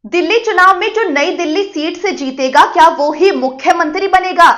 दिल्ली चुनाव में जो नई दिल्ली सीट से जीतेगा, क्या वो ही मुख्यमंत्री बनेगा?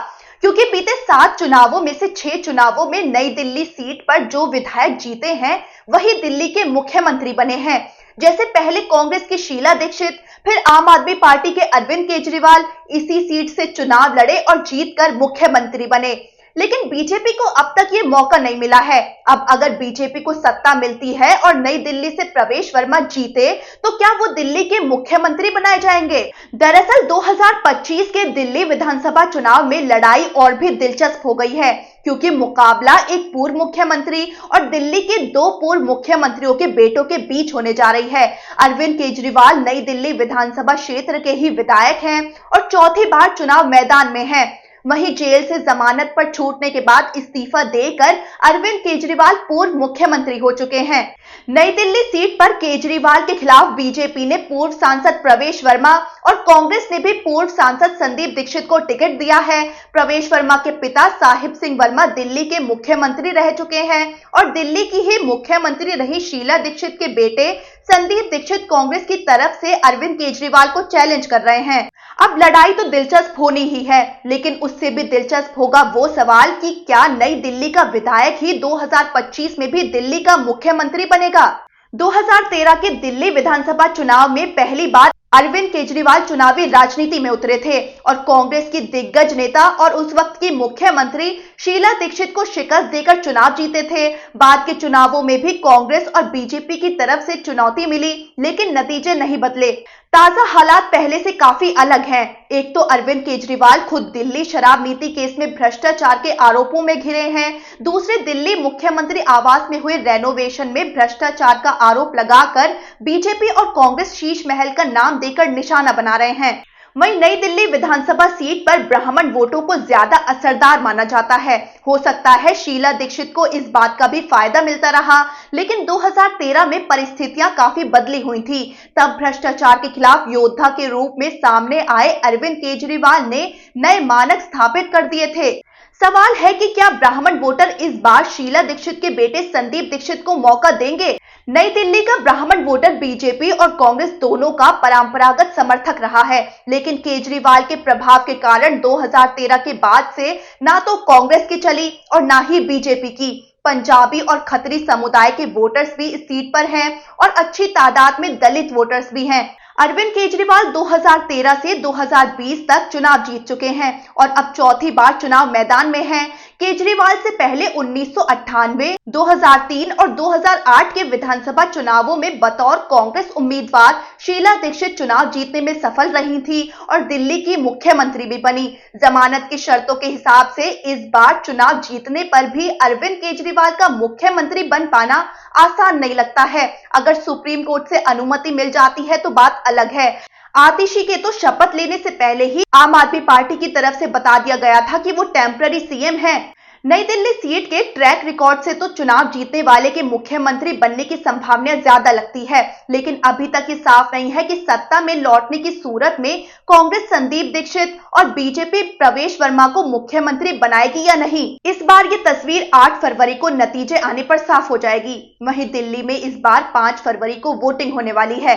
क्योंकि बीते 7 चुनावों में से 6 चुनावों में नई दिल्ली सीट पर जो विधायक जीते हैं, वही दिल्ली के मुख्यमंत्री बने हैं। जैसे पहले कांग्रेस की शीला दीक्षित, फिर आम आदमी पार्टी के अरविंद केजरीवाल इसी सीट से चुनाव लड़े और जीतकर मुख्यमंत्री बने। लेकिन बीजेपी को अब तक ये मौका नहीं मिला है। अब अगर बीजेपी को सत्ता मिलती है और नई दिल्ली से प्रवेश वर्मा जीते, तो क्या वो दिल्ली के मुख्यमंत्री बनाए जाएंगे? दरअसल 2025 के दिल्ली विधानसभा चुनाव में लड़ाई और भी दिलचस्प हो गई है, क्योंकि मुकाबला एक पूर्व मुख्यमंत्री और दिल्ली के 2 पूर्व मुख्यमंत्रियों के बेटों के बीच होने जा रही है। अरविंद केजरीवाल नई दिल्ली विधानसभा क्षेत्र के ही विधायक हैं और चौथी बार चुनाव मैदान में हैं। वहीं जेल से जमानत पर छूटने के बाद इस्तीफा देकर अरविंद केजरीवाल पूर्व मुख्यमंत्री हो चुके हैं। नई दिल्ली सीट पर केजरीवाल के खिलाफ बीजेपी ने पूर्व सांसद प्रवेश वर्मा और कांग्रेस ने भी पूर्व सांसद संदीप दीक्षित को टिकट दिया है। प्रवेश वर्मा के पिता साहिब सिंह वर्मा दिल्ली के मुख्यमंत्री रह चुके हैं और दिल्ली की ही मुख्यमंत्री रही शीला दीक्षित के बेटे संदीप दीक्षित कांग्रेस की तरफ से अरविंद केजरीवाल को चैलेंज कर रहे हैं। अब लड़ाई तो दिलचस्प होनी ही है, लेकिन उससे भी दिलचस्प होगा वो सवाल कि क्या नई दिल्ली का विधायक ही 2025 में भी दिल्ली का मुख्यमंत्री बनेगा? 2013 के दिल्ली विधानसभा चुनाव में पहली बार अरविंद केजरीवाल चुनावी राजनीति में उतरे थे और कांग्रेस की दिग्गज नेता और उस वक्त की मुख्यमंत्री शीला दीक्षित को शिकस्त देकर चुनाव जीते थे। बाद के चुनावों में भी कांग्रेस और बीजेपी की तरफ से चुनौती मिली, लेकिन नतीजे नहीं बदले। ताजा हालात पहले से काफी अलग हैं। एक तो अरविंद केजरीवाल खुद दिल्ली शराब नीति केस में भ्रष्टाचार के आरोपों में घिरे हैं। दूसरे, दिल्ली मुख्यमंत्री आवास में हुए रेनोवेशन में भ्रष्टाचार का आरोप लगाकर बीजेपी और कांग्रेस शीश महल का नाम देकर निशाना बना रहे हैं। वहीं नई दिल्ली विधानसभा सीट पर ब्राह्मण वोटों को ज्यादा असरदार माना जाता है। हो सकता है शीला दीक्षित को इस बात का भी फायदा मिलता रहा, लेकिन 2013 में परिस्थितियां काफी बदली हुई थी। तब भ्रष्टाचार के खिलाफ योद्धा के रूप में सामने आए अरविंद केजरीवाल ने नए मानक स्थापित कर दिए थे। सवाल है कि क्या ब्राह्मण वोटर इस बार शीला दीक्षित के बेटे संदीप दीक्षित को मौका देंगे? नई दिल्ली का ब्राह्मण वोटर बीजेपी और कांग्रेस दोनों का परंपरागत समर्थक रहा है, लेकिन केजरीवाल के प्रभाव के कारण 2013 के बाद से ना तो कांग्रेस की चली और ना ही बीजेपी की। पंजाबी और खत्री समुदाय के वोटर्स भी इस सीट पर हैं और अच्छी तादाद में दलित वोटर्स भी हैं। अरविंद केजरीवाल 2013 से 2020 तक चुनाव जीत चुके हैं और अब चौथी बार चुनाव मैदान में हैं। केजरीवाल से पहले 1998, 2003 और 2008 के विधानसभा चुनावों में बतौर कांग्रेस उम्मीदवार शीला दीक्षित चुनाव जीतने में सफल रही थी और दिल्ली की मुख्यमंत्री भी बनी। जमानत की शर्तों के हिसाब से इस बार चुनाव जीतने पर भी अरविंद केजरीवाल का मुख्यमंत्री बन पाना आसान नहीं लगता है। अगर सुप्रीम कोर्ट से अनुमति मिल जाती है तो बात अलग है। आतिशी के तो शपथ लेने से पहले ही आम आदमी पार्टी की तरफ से बता दिया गया था कि वो टेम्पररी सीएम हैं। नई दिल्ली सीट के ट्रैक रिकॉर्ड से तो चुनाव जीतने वाले के मुख्यमंत्री बनने की संभावना ज्यादा लगती है, लेकिन अभी तक ये साफ नहीं है कि सत्ता में लौटने की सूरत में कांग्रेस संदीप दीक्षित और बीजेपी प्रवेश वर्मा को मुख्यमंत्री बनाएगी या नहीं। इस बार ये तस्वीर 8 फरवरी को नतीजे आने पर साफ हो जाएगी। वहीं दिल्ली में इस बार 5 फरवरी को वोटिंग होने वाली है।